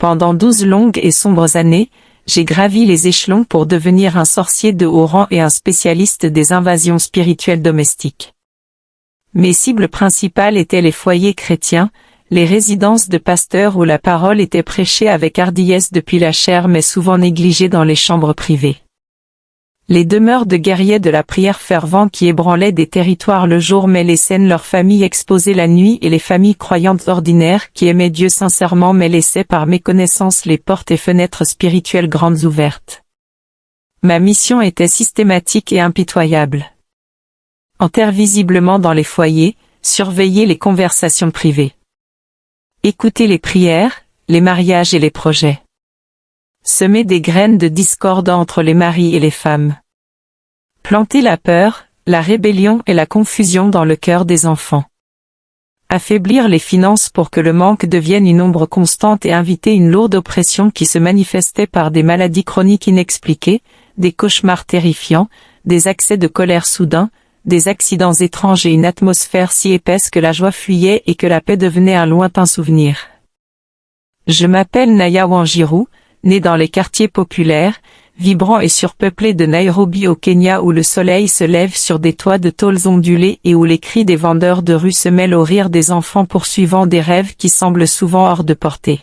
Pendant 12 longues et sombres années, j'ai gravi les échelons pour devenir un sorcier de haut rang et un spécialiste des invasions spirituelles domestiques. Mes cibles principales étaient les foyers chrétiens, les résidences de pasteurs où la parole était prêchée avec hardiesse depuis la chair mais souvent négligée dans les chambres privées. Les demeures de guerriers de la prière fervente qui ébranlaient des territoires le jour mais laissaient leurs familles exposées la nuit et les familles croyantes ordinaires qui aimaient Dieu sincèrement mais laissaient par méconnaissance les portes et fenêtres spirituelles grandes ouvertes. Ma mission était systématique et impitoyable. Entrer visiblement dans les foyers, surveiller les conversations privées. Écouter les prières, les mariages et les projets. Semer des graines de discorde entre les maris et les femmes. Planter la peur, la rébellion et la confusion dans le cœur des enfants. Affaiblir les finances pour que le manque devienne une ombre constante et inviter une lourde oppression qui se manifestait par des maladies chroniques inexpliquées, des cauchemars terrifiants, des accès de colère soudains, des accidents étranges et une atmosphère si épaisse que la joie fuyait et que la paix devenait un lointain souvenir. Je m'appelle Naya Wanjiru, née dans les quartiers populaires, vibrants et surpeuplés de Nairobi au Kenya où le soleil se lève sur des toits de tôles ondulées et où les cris des vendeurs de rue se mêlent au rire des enfants poursuivant des rêves qui semblent souvent hors de portée.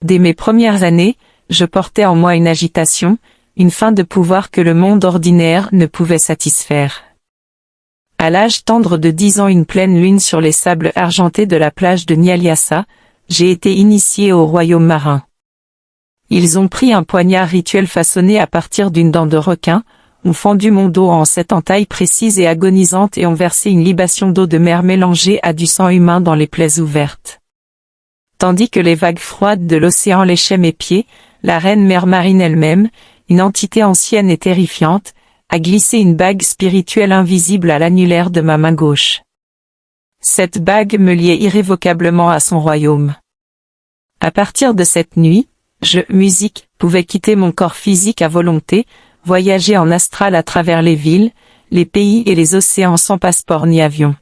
Dès mes premières années, je portais en moi une agitation, une faim de pouvoir que le monde ordinaire ne pouvait satisfaire. À l'âge tendre de 10 ans, une pleine lune sur les sables argentés de la plage de Nyaliassa, j'ai été initié au royaume marin. Ils ont pris un poignard rituel façonné à partir d'une dent de requin, ont fendu mon dos en 7 entailles précises et agonisantes et ont versé une libation d'eau de mer mélangée à du sang humain dans les plaies ouvertes. Tandis que les vagues froides de l'océan léchaient mes pieds, la reine mère marine elle-même, une entité ancienne et terrifiante, a glissé une bague spirituelle invisible à l'annulaire de ma main gauche. Cette bague me liait irrévocablement à son royaume. À partir de cette nuit, musique, pouvais quitter mon corps physique à volonté, voyager en astral à travers les villes, les pays et les océans sans passeport ni avion.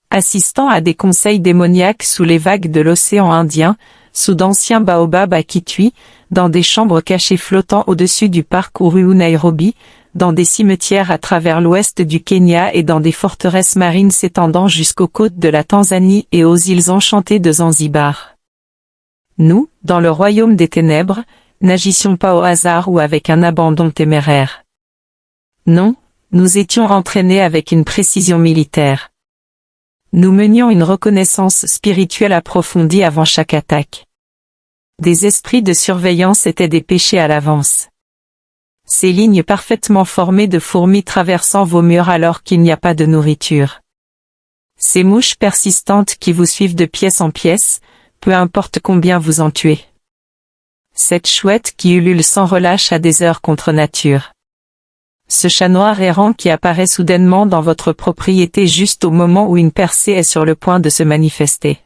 Assistant à des conseils démoniaques sous les vagues de l'océan Indien, sous d'anciens baobabs à Kitui, dans des chambres cachées flottant au-dessus du parc Uhuru Nairobi, dans des cimetières à travers l'ouest du Kenya et dans des forteresses marines s'étendant jusqu'aux côtes de la Tanzanie et aux îles enchantées de Zanzibar. Nous, dans le royaume des ténèbres, n'agissions pas au hasard ou avec un abandon téméraire. Non, nous étions entraînés avec une précision militaire. Nous menions une reconnaissance spirituelle approfondie avant chaque attaque. Des esprits de surveillance étaient dépêchés à l'avance. Ces lignes parfaitement formées de fourmis traversant vos murs alors qu'il n'y a pas de nourriture. Ces mouches persistantes qui vous suivent de pièce en pièce, peu importe combien vous en tuez. Cette chouette qui ulule sans relâche à des heures contre nature. Ce chat noir errant qui apparaît soudainement dans votre propriété juste au moment où une percée est sur le point de se manifester.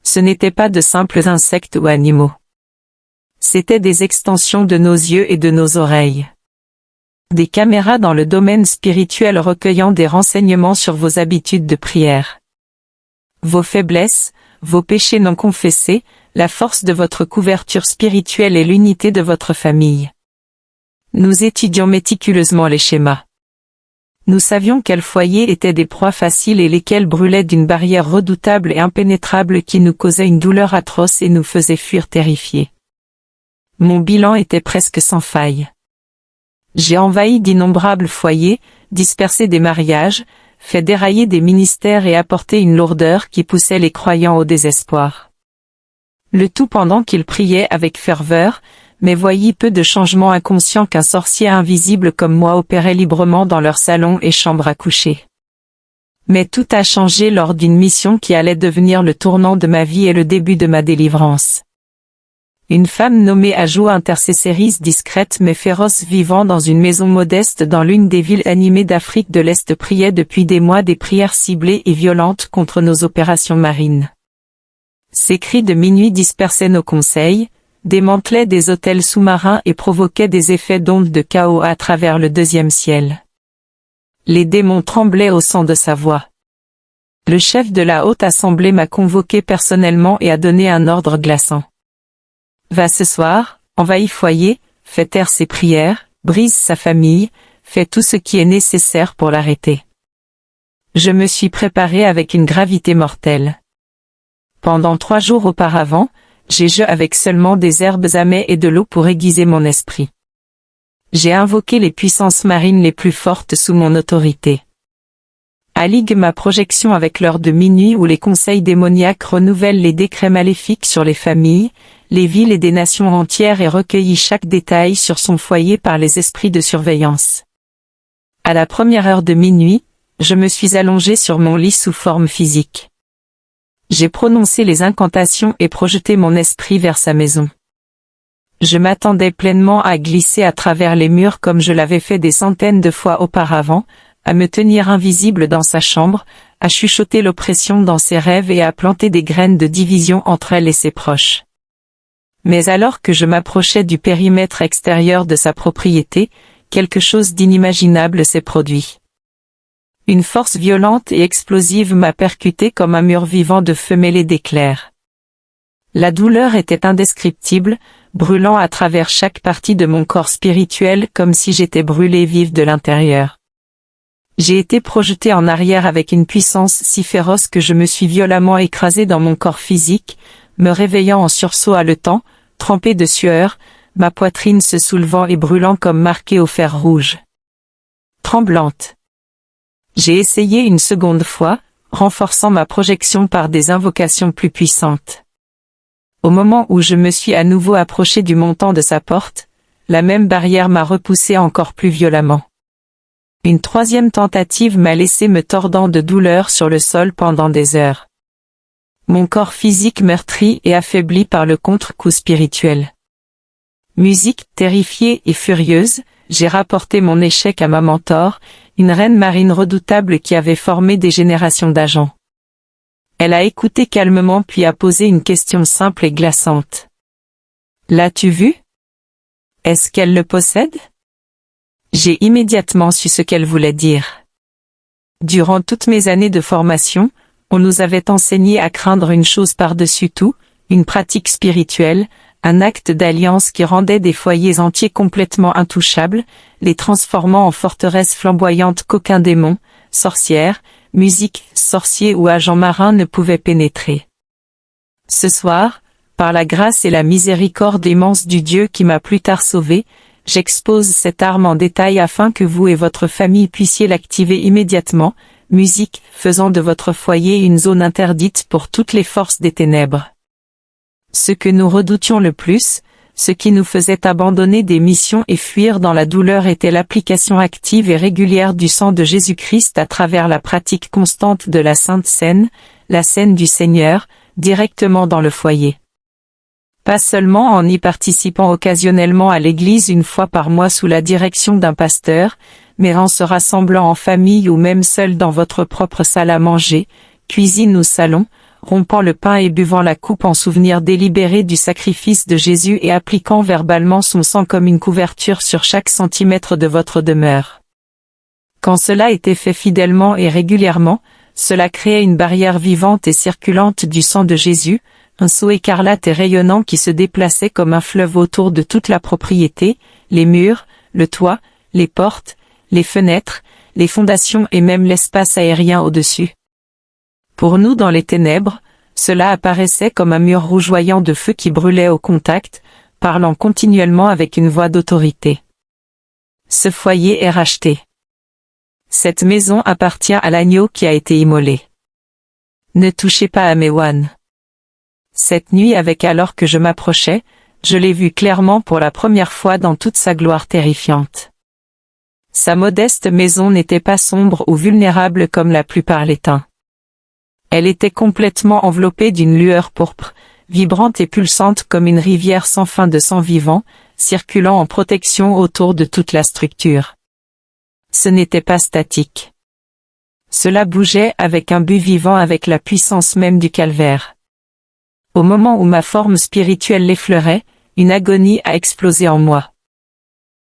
Ce n'étaient pas de simples insectes ou animaux. C'étaient des extensions de nos yeux et de nos oreilles. Des caméras dans le domaine spirituel recueillant des renseignements sur vos habitudes de prière. Vos faiblesses, vos péchés non confessés, la force de votre couverture spirituelle et l'unité de votre famille. Nous étudions méticuleusement les schémas. Nous savions quels foyers étaient des proies faciles et lesquels brûlaient d'une barrière redoutable et impénétrable qui nous causait une douleur atroce et nous faisait fuir terrifiés. Mon bilan était presque sans faille. J'ai envahi d'innombrables foyers, dispersé des mariages, fait dérailler des ministères et apporté une lourdeur qui poussait les croyants au désespoir. Le tout pendant qu'ils priaient avec ferveur, mais voyez peu de changements inconscients qu'un sorcier invisible comme moi opérait librement dans leurs salons et chambres à coucher. Mais tout a changé lors d'une mission qui allait devenir le tournant de ma vie et le début de ma délivrance. Une femme nommée Ajou, intercessorice discrète mais féroce vivant dans une maison modeste dans l'une des villes animées d'Afrique de l'Est, priait depuis des mois des prières ciblées et violentes contre nos opérations marines. Ses cris de minuit dispersaient nos conseils, démantelaient des hôtels sous-marins et provoquaient des effets d'ondes de chaos à travers le deuxième ciel. Les démons tremblaient au son de sa voix. Le chef de la haute assemblée m'a convoqué personnellement et a donné un ordre glaçant. Va ce soir, envahis foyer, fais taire ses prières, brise sa famille, fais tout ce qui est nécessaire pour l'arrêter. Je me suis préparé avec une gravité mortelle. Pendant 3 jours auparavant, j'ai jeûné avec seulement des herbes amées et de l'eau pour aiguiser mon esprit. J'ai invoqué les puissances marines les plus fortes sous mon autorité. Alligue ma projection avec l'heure de minuit où les conseils démoniaques renouvellent les décrets maléfiques sur les familles, les villes et des nations entières et recueillit chaque détail sur son foyer par les esprits de surveillance. À la première heure de minuit, je me suis allongé sur mon lit sous forme physique. J'ai prononcé les incantations et projeté mon esprit vers sa maison. Je m'attendais pleinement à glisser à travers les murs comme je l'avais fait des centaines de fois auparavant, à me tenir invisible dans sa chambre, à chuchoter l'oppression dans ses rêves et à planter des graines de division entre elle et ses proches. Mais alors que je m'approchais du périmètre extérieur de sa propriété, quelque chose d'inimaginable s'est produit. Une force violente et explosive m'a percuté comme un mur vivant de feu mêlé d'éclairs. La douleur était indescriptible, brûlant à travers chaque partie de mon corps spirituel comme si j'étais brûlé vive de l'intérieur. J'ai été projeté en arrière avec une puissance si féroce que je me suis violemment écrasé dans mon corps physique, me réveillant en sursaut haletant, trempé de sueur, ma poitrine se soulevant et brûlant comme marquée au fer rouge. Tremblante. J'ai essayé une seconde fois, renforçant ma projection par des invocations plus puissantes. Au moment où je me suis à nouveau approché du montant de sa porte, la même barrière m'a repoussé encore plus violemment. Une 3e tentative m'a laissé me tordant de douleur sur le sol pendant des heures. Mon corps physique meurtri et affaibli par le contre-coup spirituel. Musique, terrifiée et furieuse, j'ai rapporté mon échec à ma mentor, une reine marine redoutable qui avait formé des générations d'agents. Elle a écouté calmement puis a posé une question simple et glaçante. L'as-tu vu? Est-ce qu'elle le possède? J'ai immédiatement su ce qu'elle voulait dire. Durant toutes mes années de formation, on nous avait enseigné à craindre une chose par-dessus tout, une pratique spirituelle, un acte d'alliance qui rendait des foyers entiers complètement intouchables, les transformant en forteresses flamboyantes qu'aucun démon, sorcière, musique, sorcier ou agent marin ne pouvait pénétrer. Ce soir, par la grâce et la miséricorde immense du Dieu qui m'a plus tard sauvé, j'expose cette arme en détail afin que vous et votre famille puissiez l'activer immédiatement, musique, faisant de votre foyer une zone interdite pour toutes les forces des ténèbres. Ce que nous redoutions le plus, ce qui nous faisait abandonner des missions et fuir dans la douleur était l'application active et régulière du sang de Jésus-Christ à travers la pratique constante de la Sainte Seine, la scène du Seigneur, directement dans le foyer. Pas seulement en y participant occasionnellement à l'église une fois par mois sous la direction d'un pasteur, mais en se rassemblant en famille ou même seul dans votre propre salle à manger, cuisine ou salon, rompant le pain et buvant la coupe en souvenir délibéré du sacrifice de Jésus et appliquant verbalement son sang comme une couverture sur chaque centimètre de votre demeure. Quand cela était fait fidèlement et régulièrement, cela créait une barrière vivante et circulante du sang de Jésus, un sceau écarlate et rayonnant qui se déplaçait comme un fleuve autour de toute la propriété, les murs, le toit, les portes, les fenêtres, les fondations et même l'espace aérien au-dessus. Pour nous dans les ténèbres, cela apparaissait comme un mur rougeoyant de feu qui brûlait au contact, parlant continuellement avec une voix d'autorité. Ce foyer est racheté. Cette maison appartient à l'agneau qui a été immolé. Ne touchez pas à Mewan. Cette nuit alors que je m'approchais, je l'ai vu clairement pour la première fois dans toute sa gloire terrifiante. Sa modeste maison n'était pas sombre ou vulnérable comme la plupart l'étain. Elle était complètement enveloppée d'une lueur pourpre, vibrante et pulsante comme une rivière sans fin de sang vivant, circulant en protection autour de toute la structure. Ce n'était pas statique. Cela bougeait avec un but vivant avec la puissance même du calvaire. Au moment où ma forme spirituelle l'effleurait, une agonie a explosé en moi.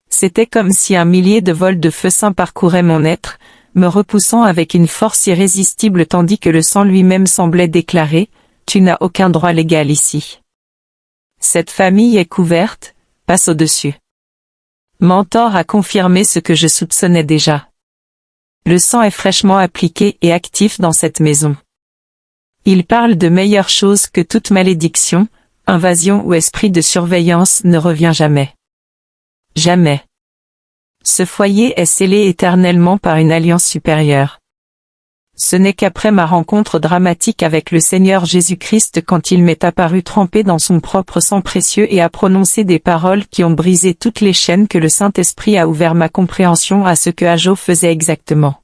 C'était comme si un millier de volts de feu saint parcouraient mon être, me repoussant avec une force irrésistible tandis que le sang lui-même semblait déclarer « Tu n'as aucun droit légal ici ». Cette famille est couverte, passe au-dessus. Mentor a confirmé ce que je soupçonnais déjà. Le sang est fraîchement appliqué et actif dans cette maison. Il parle de meilleures choses que toute malédiction, invasion ou esprit de surveillance ne revient jamais. Jamais. Ce foyer est scellé éternellement par une alliance supérieure. Ce n'est qu'après ma rencontre dramatique avec le Seigneur Jésus-Christ quand il m'est apparu trempé dans son propre sang précieux et a prononcé des paroles qui ont brisé toutes les chaînes que le Saint-Esprit a ouvert ma compréhension à ce que Ajo faisait exactement.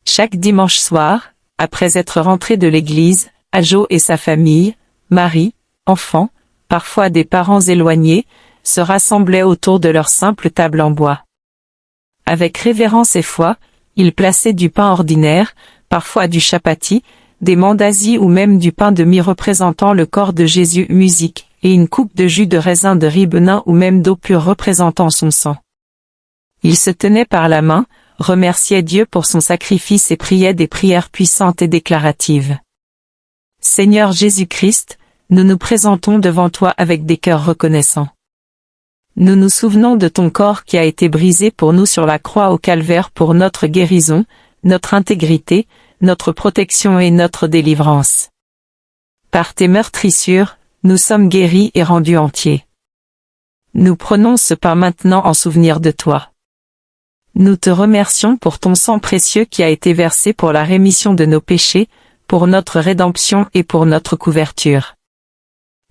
Chaque dimanche soir, après être rentré de l'église, Ajo et sa famille, mari, enfants, parfois des parents éloignés, se rassemblaient autour de leur simple table en bois. Avec révérence et foi, ils plaçaient du pain ordinaire, parfois du chapati, des mandazis ou même du pain de mie représentant le corps de Jésus, musique, et une coupe de jus de raisin de riz benin ou même d'eau pure représentant son sang. Ils se tenaient par la main, remerciaient Dieu pour son sacrifice et priaient des prières puissantes et déclaratives. Seigneur Jésus-Christ, nous nous présentons devant toi avec des cœurs reconnaissants. Nous nous souvenons de ton corps qui a été brisé pour nous sur la croix au calvaire pour notre guérison, notre intégrité, notre protection et notre délivrance. Par tes meurtrissures, nous sommes guéris et rendus entiers. Nous prenons ce pain maintenant en souvenir de toi. Nous te remercions pour ton sang précieux qui a été versé pour la rémission de nos péchés, pour notre rédemption et pour notre couverture.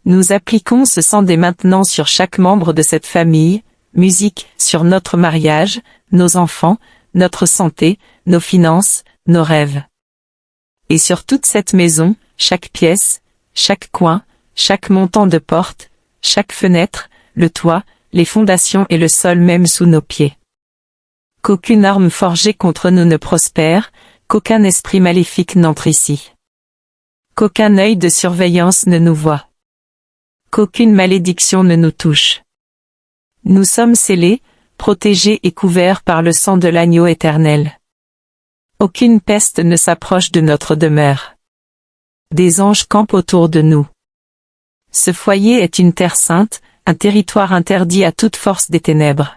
Nous appliquons ce sang dès maintenant sur chaque membre de cette famille, musique, sur notre mariage, nos enfants, notre santé, nos finances, nos rêves. Et sur toute cette maison, chaque pièce, chaque coin, chaque montant de porte, chaque fenêtre, le toit, les fondations et le sol même sous nos pieds. Qu'aucune arme forgée contre nous ne prospère, qu'aucun esprit maléfique n'entre ici. Qu'aucun œil de surveillance ne nous voie. Qu'aucune malédiction ne nous touche. Nous sommes scellés, protégés et couverts par le sang de l'agneau éternel. Aucune peste ne s'approche de notre demeure. Des anges campent autour de nous. Ce foyer est une terre sainte, un territoire interdit à toute force des ténèbres.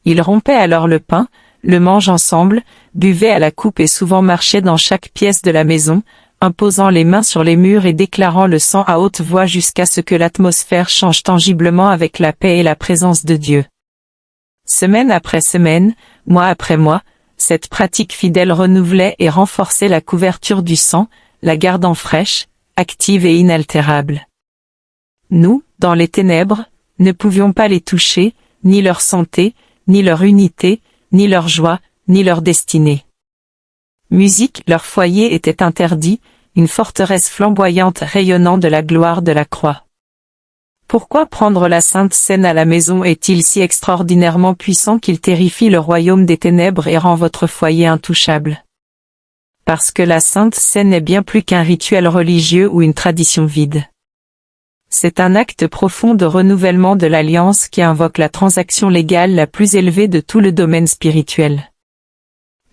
Ils rompaient alors le pain, le mangent ensemble, buvaient à la coupe et souvent marchaient dans chaque pièce de la maison, imposant les mains sur les murs et déclarant le sang à haute voix jusqu'à ce que l'atmosphère change tangiblement avec la paix et la présence de Dieu. Semaine après semaine, mois après mois, cette pratique fidèle renouvelait et renforçait la couverture du sang, la gardant fraîche, active et inaltérable. Nous, dans les ténèbres, ne pouvions pas les toucher, ni leur santé, ni leur unité, ni leur joie, ni leur destinée. Musique, leur foyer était interdit, une forteresse flamboyante rayonnant de la gloire de la croix. Pourquoi prendre la Sainte Seine à la maison est-il si extraordinairement puissant qu'il terrifie le royaume des ténèbres et rend votre foyer intouchable? Parce que la Sainte Seine n'est bien plus qu'un rituel religieux ou une tradition vide. C'est un acte profond de renouvellement de l'alliance qui invoque la transaction légale la plus élevée de tout le domaine spirituel.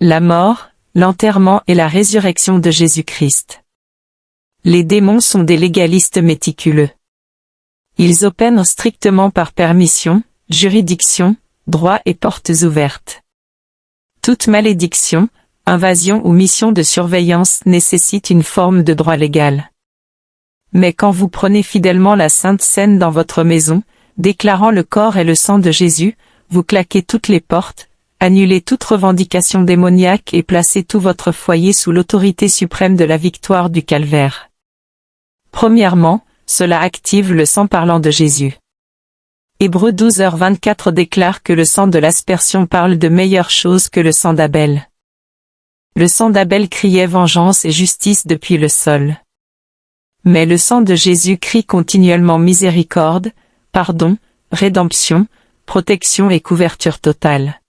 La mort, l'enterrement et la résurrection de Jésus-Christ. Les démons sont des légalistes méticuleux. Ils opèrent strictement par permission, juridiction, droit et portes ouvertes. Toute malédiction, invasion ou mission de surveillance nécessite une forme de droit légal. Mais quand vous prenez fidèlement la Sainte Seine dans votre maison, déclarant le corps et le sang de Jésus, vous claquez toutes les portes, annulez toute revendication démoniaque et placez tout votre foyer sous l'autorité suprême de la victoire du calvaire. Premièrement, cela active le sang parlant de Jésus. Hébreux 12h24 déclare que le sang de l'aspersion parle de meilleures choses que le sang d'Abel. Le sang d'Abel criait vengeance et justice depuis le sol. Mais le sang de Jésus crie continuellement miséricorde, pardon, rédemption, protection et couverture totale.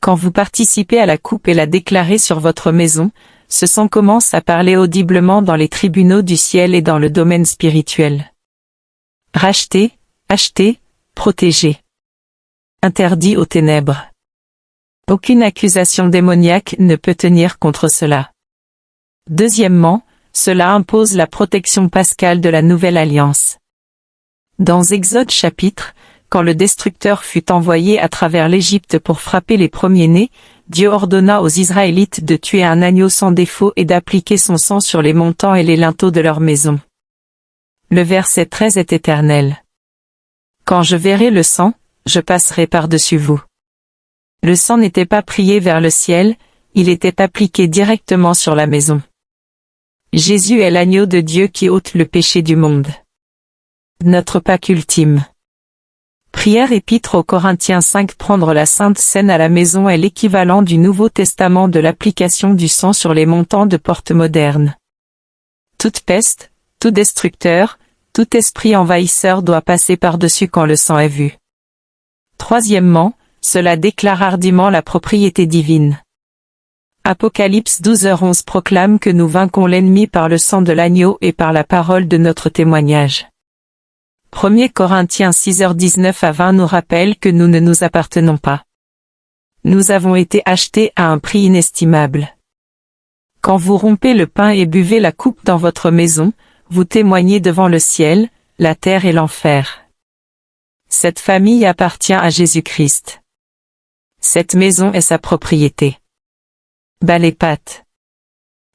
Quand vous participez à la coupe et la déclarez sur votre maison, ce sang commence à parler audiblement dans les tribunaux du ciel et dans le domaine spirituel. Racheté, acheté, protégé. Interdit aux ténèbres. Aucune accusation démoniaque ne peut tenir contre cela. Deuxièmement, cela impose la protection pascale de la nouvelle alliance. Dans Exode chapitre, quand le destructeur fut envoyé à travers l'Égypte pour frapper les premiers-nés, Dieu ordonna aux Israélites de tuer un agneau sans défaut et d'appliquer son sang sur les montants et les linteaux de leur maison. Le verset 13 est éternel. Quand je verrai le sang, je passerai par-dessus vous. Le sang n'était pas prié vers le ciel, il était appliqué directement sur la maison. Jésus est l'agneau de Dieu qui ôte le péché du monde. Notre Pâque ultime. Prière épître aux Corinthiens 5. Prendre la Sainte Seine à la maison est l'équivalent du Nouveau Testament de l'application du sang sur les montants de porte modernes. Toute peste, tout destructeur, tout esprit envahisseur doit passer par-dessus quand le sang est vu. Troisièmement, cela déclare hardiment la propriété divine. Apocalypse 12h11 proclame que nous vainquons l'ennemi par le sang de l'agneau et par la parole de notre témoignage. 1 Corinthiens 6h19 à 20 nous rappelle que nous ne nous appartenons pas. Nous avons été achetés à un prix inestimable. Quand vous rompez le pain et buvez la coupe dans votre maison, vous témoignez devant le ciel, la terre et l'enfer. Cette famille appartient à Jésus-Christ. Cette maison est sa propriété. Bas les pattes.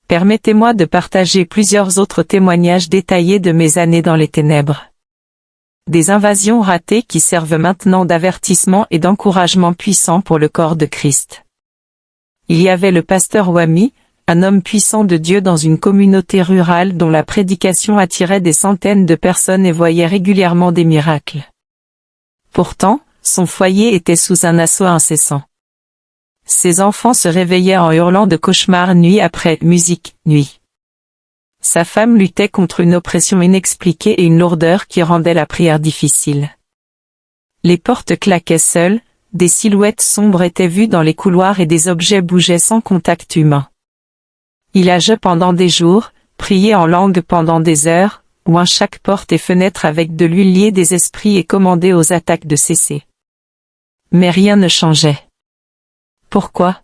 Permettez-moi de partager plusieurs autres témoignages détaillés de mes années dans les ténèbres. Des invasions ratées qui servent maintenant d'avertissement et d'encouragement puissant pour le corps de Christ. Il y avait le pasteur Wami, un homme puissant de Dieu dans une communauté rurale dont la prédication attirait des centaines de personnes et voyait régulièrement des miracles. Pourtant, son foyer était sous un assaut incessant. Ses enfants se réveillaient en hurlant de cauchemars nuit après musique, nuit. Sa femme luttait contre une oppression inexpliquée et une lourdeur qui rendait la prière difficile. Les portes claquaient seules, des silhouettes sombres étaient vues dans les couloirs et des objets bougeaient sans contact humain. Il a jeûné pendant des jours, prié en langue pendant des heures, oint chaque porte et fenêtre avec de l'huile liée des esprits et commandé aux attaques de cesser. Mais rien ne changeait. Pourquoi ?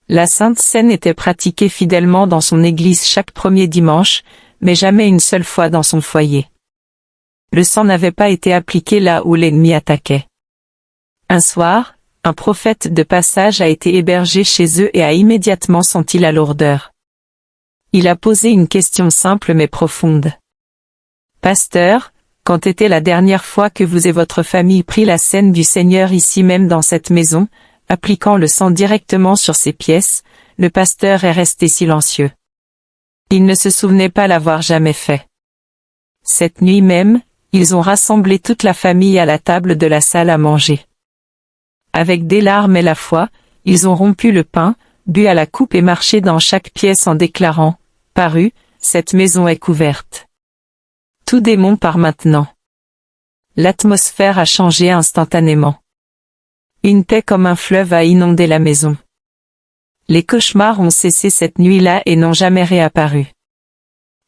La Sainte Seine était pratiquée fidèlement dans son église chaque premier dimanche, mais jamais une seule fois dans son foyer. Le sang n'avait pas été appliqué là où l'ennemi attaquait. Un soir, un prophète de passage a été hébergé chez eux et a immédiatement senti la lourdeur. Il a posé une question simple mais profonde. « Pasteur, quand était la dernière fois que vous et votre famille prit la scène du Seigneur ici même dans cette maison ?» Appliquant le sang directement sur ses pièces, le pasteur est resté silencieux. Il ne se souvenait pas l'avoir jamais fait. Cette nuit même, ils ont rassemblé toute la famille à la table de la salle à manger. Avec des larmes et la foi, ils ont rompu le pain, bu à la coupe et marché dans chaque pièce en déclarant « Paru, cette maison est couverte. Tout démon part maintenant. » L'atmosphère a changé instantanément. Une paix comme un fleuve a inondé la maison. Les cauchemars ont cessé cette nuit-là et n'ont jamais réapparu.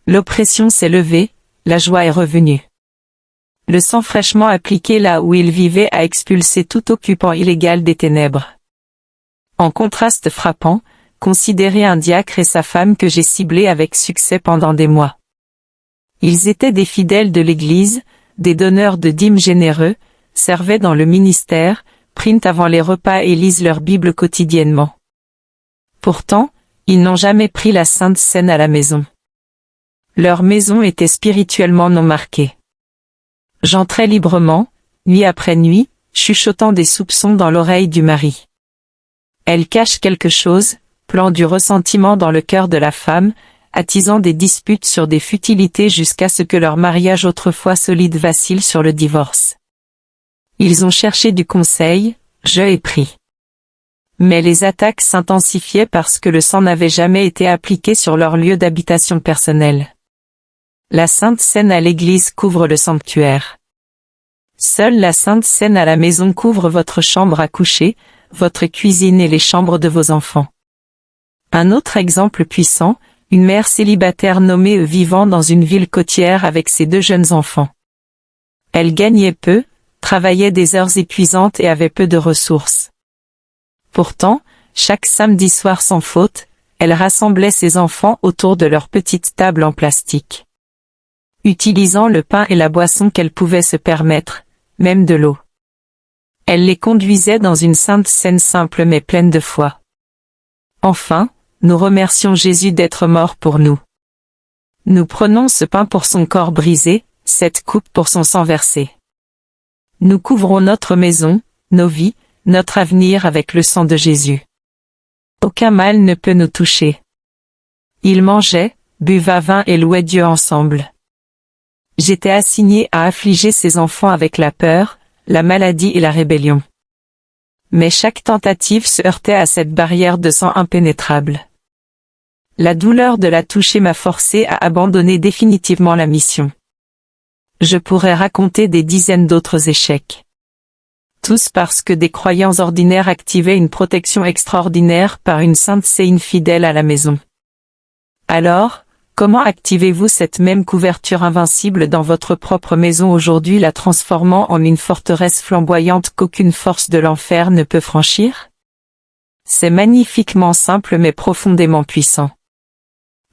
L'oppression s'est levée, la joie est revenue. Le sang fraîchement appliqué là où il vivait a expulsé tout occupant illégal des ténèbres. En contraste frappant, considérez un diacre et sa femme que j'ai ciblés avec succès pendant des mois. Ils étaient des fidèles de l'Église, des donneurs de dîmes généreux, servaient dans le ministère, prient avant les repas et lisent leur Bible quotidiennement. Pourtant, ils n'ont jamais pris la Sainte Seine à la maison. Leur maison était spirituellement non marquée. J'entrais librement, nuit après nuit, chuchotant des soupçons dans l'oreille du mari. Elle cache quelque chose, plan du ressentiment dans le cœur de la femme, attisant des disputes sur des futilités jusqu'à ce que leur mariage autrefois solide vacille sur le divorce. Ils ont cherché du conseil, je ai pris. Mais les attaques s'intensifiaient parce que le sang n'avait jamais été appliqué sur leur lieu d'habitation personnel. La Sainte Seine à l'église couvre le sanctuaire. Seule la Sainte Seine à la maison couvre votre chambre à coucher, votre cuisine et les chambres de vos enfants. Un autre exemple puissant, une mère célibataire nommée vivant dans une ville côtière avec ses 2 jeunes enfants. Elle gagnait peu, travaillait des heures épuisantes et avait peu de ressources. Pourtant, chaque samedi soir sans faute, elle rassemblait ses enfants autour de leur petite table en plastique. utilisant le pain et la boisson qu'elle pouvait se permettre, même de l'eau. Elle les conduisait dans une sainte scène simple mais pleine de foi. Enfin, nous remercions Jésus d'être mort pour nous. Nous prenons ce pain pour son corps brisé, cette coupe pour son sang versé. Nous couvrons notre maison, nos vies, notre avenir avec le sang de Jésus. Aucun mal ne peut nous toucher. Ils mangeaient, buvaient vin et louaient Dieu ensemble. J'étais assigné à affliger ses enfants avec la peur, la maladie et la rébellion. Mais chaque tentative se heurtait à cette barrière de sang impénétrable. La douleur de la toucher m'a forcé à abandonner définitivement la mission. Je pourrais raconter des dizaines d'autres échecs. Tous parce que des croyants ordinaires activaient une protection extraordinaire par une sainte séine fidèle à la maison. Alors, comment activez-vous cette même couverture invincible dans votre propre maison aujourd'hui, la transformant en une forteresse flamboyante qu'aucune force de l'enfer ne peut franchir? C'est magnifiquement simple mais profondément puissant.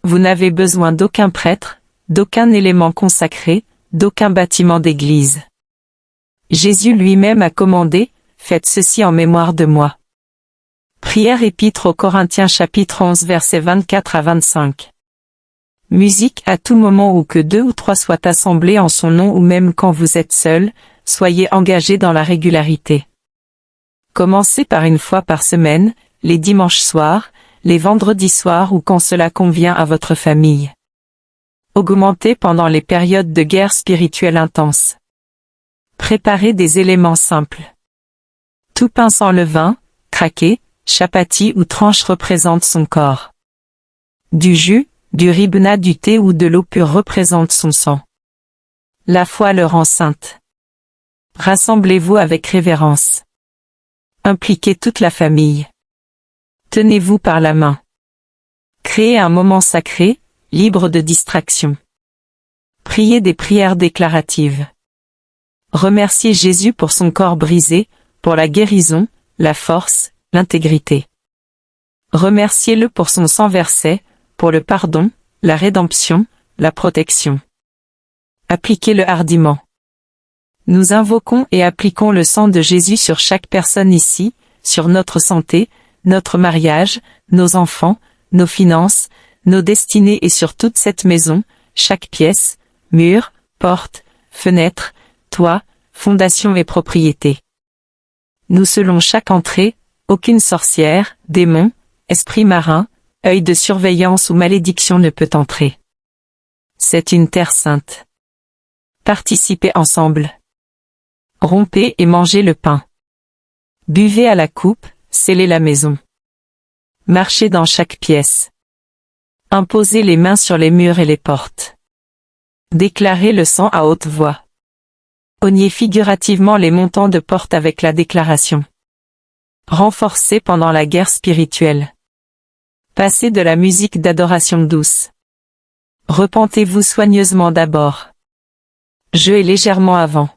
Vous n'avez besoin d'aucun prêtre, d'aucun élément consacré, d'aucun bâtiment d'église. Jésus lui-même a commandé, faites ceci en mémoire de moi. Prière épître aux Corinthiens chapitre 11 versets 24 à 25. Musique à tout moment où que 2 ou 3 soient assemblés en son nom ou même quand vous êtes seul, soyez engagés dans la régularité. Commencez par une fois par semaine, les dimanches soirs, les vendredis soirs ou quand cela convient à votre famille. Augmentez pendant les périodes de guerre spirituelle intense. Préparez des éléments simples. Tout pain sans levain, craqué, chapati ou tranche représente son corps. Du jus, du ribna, du thé ou de l'eau pure représente son sang. La foi le rend sainte. Rassemblez-vous avec révérence. Impliquez toute la famille. Tenez-vous par la main. Créez un moment sacré, libre de distraction. Priez des prières déclaratives. Remerciez Jésus pour son corps brisé, pour la guérison, la force, l'intégrité. Remerciez-le pour son sang versé, pour le pardon, la rédemption, la protection. Appliquez-le hardiment. Nous invoquons et appliquons le sang de Jésus sur chaque personne ici, sur notre santé, notre mariage, nos enfants, nos finances, nos destinées et sur toute cette maison, chaque pièce, mur, porte, fenêtre, toit, fondation et propriété. Nous scellons chaque entrée, aucune sorcière, démon, esprit marin, œil de surveillance ou malédiction ne peut entrer. C'est une terre sainte. Participez ensemble. Rompez et mangez le pain. Buvez à la coupe, scellez la maison. Marchez dans chaque pièce. Imposez les mains sur les murs et les portes. Déclarez le sang à haute voix. Cognez figurativement les montants de porte avec la déclaration. Renforcez pendant la guerre spirituelle. Passez de la musique d'adoration douce. Repentez-vous soigneusement d'abord. Jeûnez légèrement avant.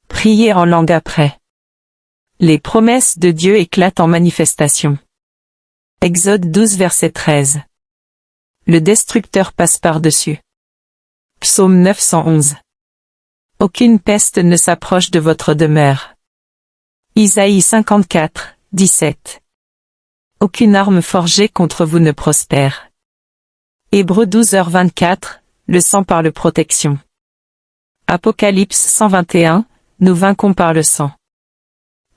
Priez en langue après. Les promesses de Dieu éclatent en manifestation. Exode 12 verset 13. Le destructeur passe par-dessus. Psaume 911. Aucune peste ne s'approche de votre demeure. Isaïe 54, 17. Aucune arme forgée contre vous ne prospère. Hébreux 12h24, le sang parle protection. Apocalypse 121, nous vainquons par le sang.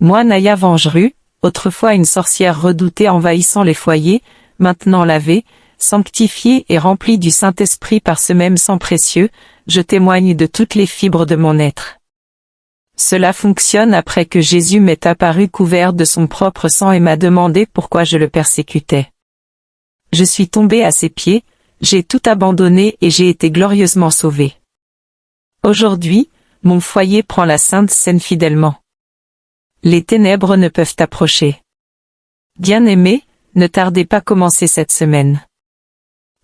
Moi Naya Vengerue, autrefois une sorcière redoutée envahissant les foyers, maintenant lavée, sanctifiée et remplie du Saint-Esprit par ce même sang précieux, je témoigne de toutes les fibres de mon être. Cela fonctionne après que Jésus m'est apparu couvert de son propre sang et m'a demandé pourquoi je le persécutais. Je suis tombé à ses pieds, j'ai tout abandonné et j'ai été glorieusement sauvé. Aujourd'hui, mon foyer prend la Sainte Seine fidèlement. Les ténèbres ne peuvent approcher. Bien-aimés, ne tardez pas à commencer cette semaine.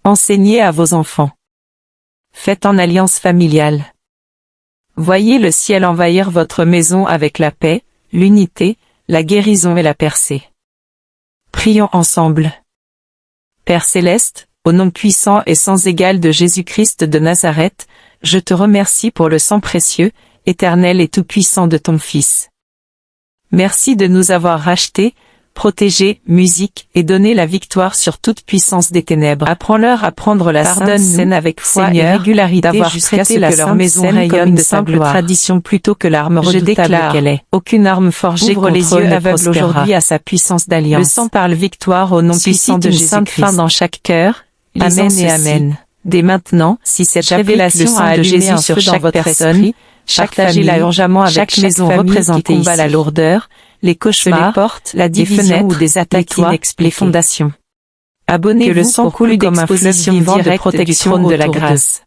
Enseignez à vos enfants. Faites en alliance familiale. Voyez le ciel envahir votre maison avec la paix, l'unité, la guérison et la percée. Prions ensemble. Père céleste, au nom puissant et sans égal de Jésus-Christ de Nazareth, je te remercie pour le sang précieux, éternel et tout-puissant de ton Fils. Merci de nous avoir rachetés, protégés, musique, et donné la victoire sur toute puissance des ténèbres. Apprends-leur à prendre la sainte scène avec foi et régularité jusqu'à ce que leur maison rayonne de simple tradition plutôt que l'arme redoutable qu'elle est. Aucune arme forgée contre les yeux aveugles aujourd'hui à sa puissance d'alliance. Le sang parle victoire au nom puissant de Jésus-Christ. Fin dans chaque cœur. Amen et amen. Dès maintenant, si cette révélation a allumé sur chaque personne, partagez-la urgemment avec chaque maison représentée qui combat la lourdeur, les cauchemars, les portes, la division ou des attaques inexpliquées, les fondations. Abonnez-vous que le sang coule comme un fleuve vivant de protection de la grâce.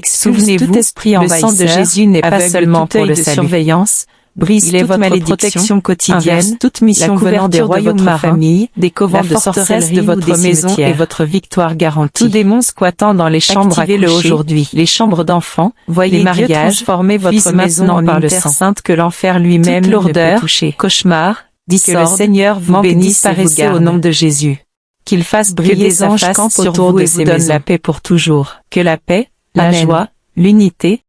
Souvenez-vous, tout esprit envahisseur, le sang de Jésus n'est pas seulement pour le salut. Surveillance, brise toute votre protection quotidienne, toute mission venant des royaumes de votre famille, des covents de sorcellerie de votre maison et votre victoire garantie. Tout démon squattant dans les chambres, activez-le aujourd'hui. Les chambres d'enfants, voyez les mariages, transformez votre maison en une terre sainte que l'enfer lui-même ne peut toucher. Cauchemar, discorde, que le Seigneur vous bénisse et vous garde au nom de Jésus. Qu'il fasse briller des anges campent autour de vous et vous donne la paix pour toujours. Que la paix, la joie, l'unité,